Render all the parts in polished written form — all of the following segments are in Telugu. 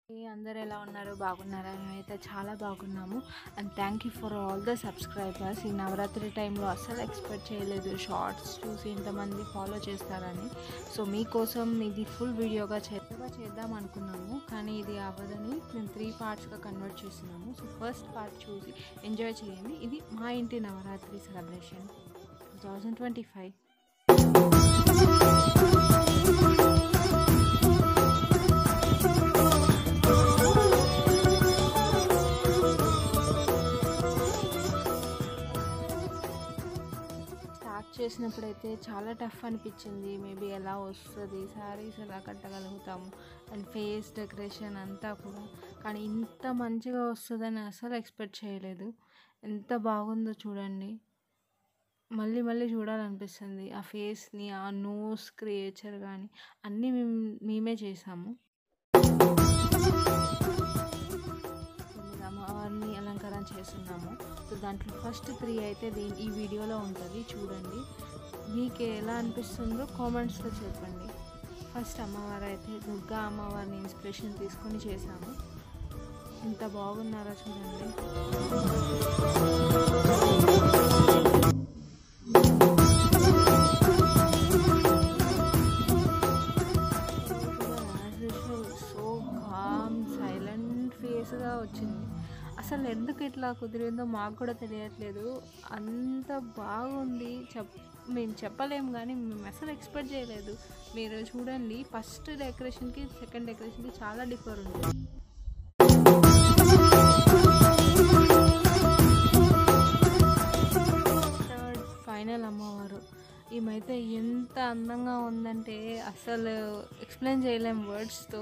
అందరూ ఎలా ఉన్నారు? బాగున్నారా? మేమైతే చాలా బాగున్నాము. And thank you for all the subscribers. ఈ నవరాత్రి టైంలో అస్సలు ఎక్స్పెక్ట్ చేయలేదు షార్ట్స్ చూసి ఇంతమంది ఫాలో చేస్తారని. సో మీకోసం ఇది ఫుల్ వీడియోగా చేద్దాం అనుకున్నాము, కానీ ఇది అవ్వదని మేము 3 పార్ట్స్గా కన్వర్ట్ చేస్తున్నాము. సో ఫస్ట్ పార్ట్ చూసి ఎంజాయ్ చేయండి. ఇది మా ఇంటి నవరాత్రి సెలబ్రేషన్ 2025. చేసినప్పుడైతే చాలా టఫ్ అనిపించింది. మేబీ ఎలా వస్తుంది, శారీస్ ఎలా కట్టగలుగుతాము అండ్ ఫేస్ డెకరేషన్ అంతా కూడా, కానీ ఇంత మంచిగా వస్తుందని అసలు ఎక్స్పెక్ట్ చేయలేదు. ఎంత బాగుందో చూడండి, మళ్ళీ మళ్ళీ చూడాలనిపిస్తుంది. ఆ ఫేస్ని, ఆ నోస్ క్రియేచర్ కానీ అన్నీ మేమే చేసాము. అమ్మవారిని అలంకారం చేస్తున్నాము. సో దాంట్లో ఫస్ట్ 3 అయితే ఈ వీడియోలో ఉంటుంది, చూడండి. మీకు ఎలా అనిపిస్తుందో కామెంట్స్లో చెప్పండి. ఫస్ట్ అమ్మవారు అయితే దుర్గా అమ్మవారిని ఇన్స్పిరేషన్ తీసుకొని చేశాము. ఎంత బాగున్నారో చూడండి. సో కామ్ సైలెంట్ ఫేస్గా వచ్చింది. అసలు ఎందుకు ఇట్లా కుదిరిందో మాకు కూడా తెలియట్లేదు. అంత బాగుంది, మేము చెప్పలేము, కానీ మేము అసలు ఎక్స్పెక్ట్ చేయలేదు. మీరు చూడండి, ఫస్ట్ డెకరేషన్కి సెకండ్ డెకరేషన్కి చాలా డిఫర్ ఉంది. థర్డ్ ఫైనల్ అమ్మవారు ఈమైతే ఎంత అందంగా ఉందంటే అసలు ఎక్స్ప్లెయిన్ చేయలేము వర్డ్స్తో.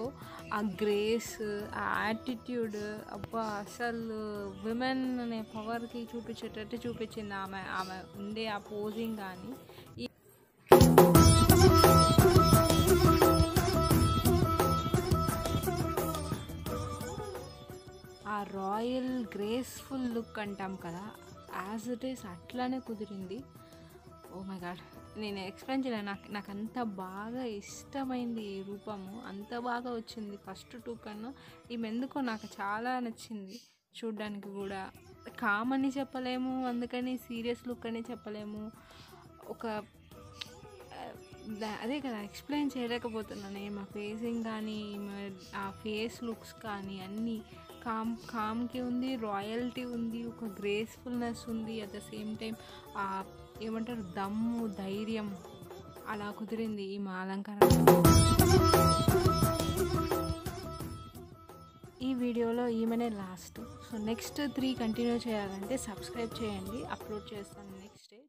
ఆ గ్రేస్, ఆ యాటిట్యూడ్, అబ్బా అసలు విమెన్ అనే పవర్కి చూపించేటట్టు చూపించింది. ఆమె ఉండే ఆ పోజింగ్ కానీ ఆ రాయల్ గ్రేస్ఫుల్ లుక్ అంటాం కదా, యాజ్ ఇట్ ఈస్ అట్లానే కుదిరింది. ఓ మై గాడ్, నేను ఎక్స్ప్లెయిన్ చేయలేను. నాకు అంత బాగా ఇష్టమైంది ఈ రూపము, అంత బాగా వచ్చింది. ఫస్ట్ 2 కన్నా ఈమె ఎందుకో నాకు చాలా నచ్చింది. చూడ్డానికి కూడా కామ్ అని చెప్పలేము, అందుకని సీరియస్ లుక్ అని చెప్పలేము. ఒక అదే కదా, ఎక్స్ప్లెయిన్ చేయలేకపోతున్నాను. మా ఫేసింగ్ కానీ ఆ ఫేస్ లుక్స్ కానీ అన్నీ కామ్కి ఉంది, రాయల్టీ ఉంది, ఒక గ్రేస్ఫుల్నెస్ ఉంది. అట్ ద సేమ్ టైం ఏమంటారు, దమ్ము, ధైర్యం, అలా కుదిరింది ఈ మా అలంకారం. ఈ వీడియోలో ఈమెనే లాస్ట్. సో నెక్స్ట్ 3 కంటిన్యూ చేయాలంటే సబ్స్క్రైబ్ చేయండి, అప్లోడ్ చేస్తాను నెక్స్ట్ డే.